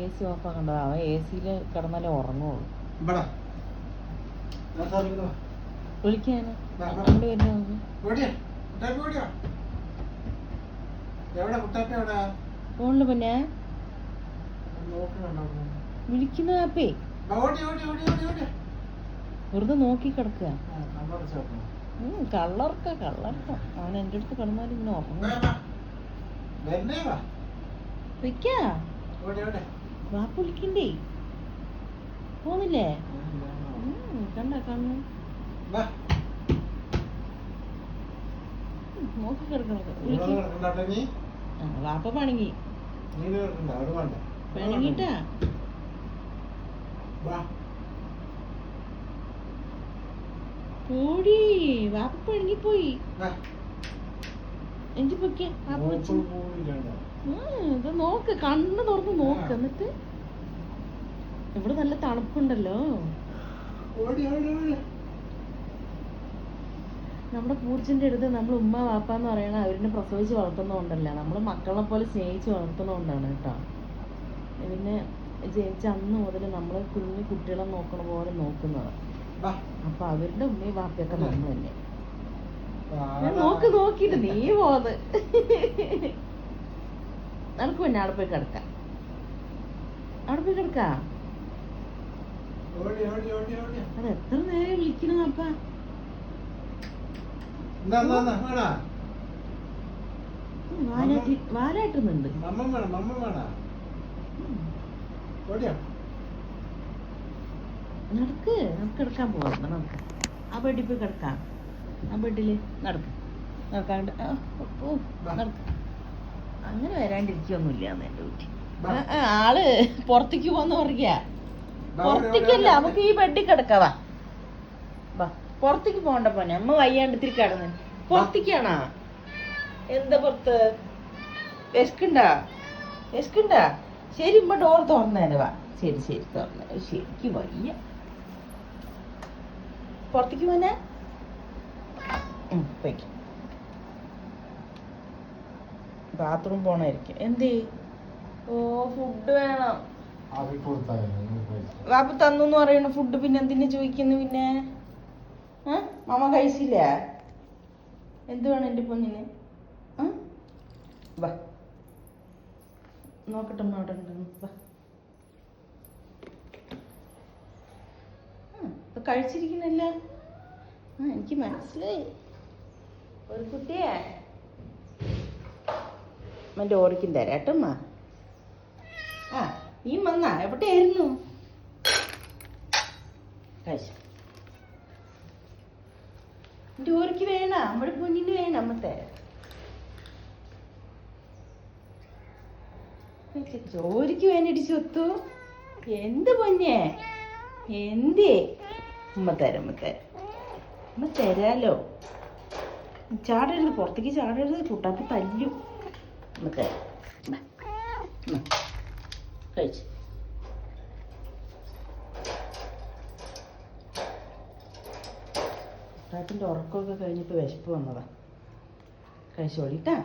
A C ഓഫാക്കണ്ടത്. അവൻ A സിയിൽ കിടന്നാലേ ഉറങ്ങുള്ളൂ. വിളിക്കാന് ഫോണില് പിന്നെ വിളിക്കുന്ന ആപ്പേ വെറുതെ നോക്കി കിടക്കുക. കള്ളർക്ക അവൻ എൻ്റെ അടുത്ത് കിടന്നാലും ഇങ്ങനെ ഉറങ്ങും. വാപ്പ വിളിക്കണ്ടേ? പോന്നില്ലേ? കണ്ട കണ്ണു നോക്കി കിടക്കണത്. വാപ്പ പണങ്ങി പണങ്ങിട്ടാ പോടി. വാപ്പ പണങ്ങിപ്പോയി. എഞ്ചി പൊക്കിയ ഇത് നോക്ക്, കണ്ണ് തുറന്ന് നോക്ക്. എന്നിട്ട് ഇവിടെ നല്ല തണുപ്പുണ്ടല്ലോ. നമ്മുടെ പൂർച്ചിന്റെ അടുത്ത് നമ്മൾ ഉമ്മ വാപ്പാന്ന് പറയണ അവരിനെ പ്രസവിച്ച് വളർത്തുന്നതുകൊണ്ടല്ല, നമ്മൾ മക്കളെ പോലെ സ്നേഹിച്ച് വളർത്തുന്നതുകൊണ്ടാണ് കേട്ടോ. പിന്നെ ജനിച്ച അന്ന് മുതൽ നമ്മൾ കുഞ്ഞു കുട്ടികളെ നോക്കണ പോലെ നോക്കുന്നത്. അപ്പൊ അവരുടെ ഉമ്മയും വാപ്പയൊക്കെ നമ്മൾ തന്നെ. നോക്കിട്ട് നീ പോത് നടക്ക്. പിന്നെ അവിടെ പോയി കിടക്കാം. അത് എത്ര നേരം വിളിക്കണം അപ്പ? വാലാട്ടുന്നുണ്ട്. നടക്ക് കിടക്കാൻ പോവാ. നമുക്ക് ആ ബെഡിൽ പോയി കിടക്കാം. ആ ബെഡില് നടക്കാണ്ട് നടക്ക്. അങ്ങനെ വരാണ്ടിരിക്കൊന്നുമില്ല എന്റെ കുട്ടി. ആള് പുറത്തേക്ക് പോന്ന് പറയാ. പുറത്തേക്കല്ല, നമുക്ക് ഈ ബെഡിൽ കിടക്കാവാ. പുറത്തേക്ക് പോകണ്ട പോനെ. അമ്മ വയ്യാണ്ട് ഇത്തിരി കിടന്ന്. പുറത്തേക്കാണാ? എന്താ പുറത്ത്? വിശക്കുണ്ടാ? ശരി, ഇമ്മ ഡോർ തുറന്നേനെ. വാ. ശരി തുറന്നേ. ശരിക്ക് വയ്യ. പുറത്തേക്ക് പോനെ. പോയിക്കും. ബാത്റൂം പോണായിരിക്കും. എന്തേ? ഓ, ഫുഡ് വേണം. വാപ്പ തന്നു പറയണ ഫുഡ് പിന്നെ എന്തിനാ ചോദിക്കുന്നു? പിന്നെ മാമ കഴിച്ചില്ല? എന്ത് വേണം എന്റെ പൊന്നിന്? വാ നോക്കട്ടെ അവിടെ ഉണ്ടെന്ന്. കഴിച്ചിരിക്കുന്നല്ല. എനിക്ക് മനസ്സിലായി. ഒരു കുട്ടിയെ അമ്മൻ്റെ ഓടിക്കും തരാട്ടമ്മ. നീ വന്നാ? എവിടെയായിരുന്നു? കഴിച്ചു. എൻ്റെ ഓർക്ക് വേണ? നമ്മുടെ കുഞ്ഞിന് വേണം. അമ്മത്തെ ജോലിക്ക് വേണ്ടിട്ട് ചൊത്തു. എന്ത് പൊന്നെ? എന്തേ? അമ്മ തരാം. അമ്മ തരാലോ. ചാടരുത്, പുറത്തേക്ക് ചാടരുത്. കുട്ടാപ്പി തല്ലും. അമ്മ തരാം. കഴിച്ചു. കുട്ടാപ്പിൻ്റെ ഉറക്കമൊക്കെ കഴിഞ്ഞിട്ട് വിശപ്പ് വന്നതാ. കഴിച്ചോളിട്ടാ.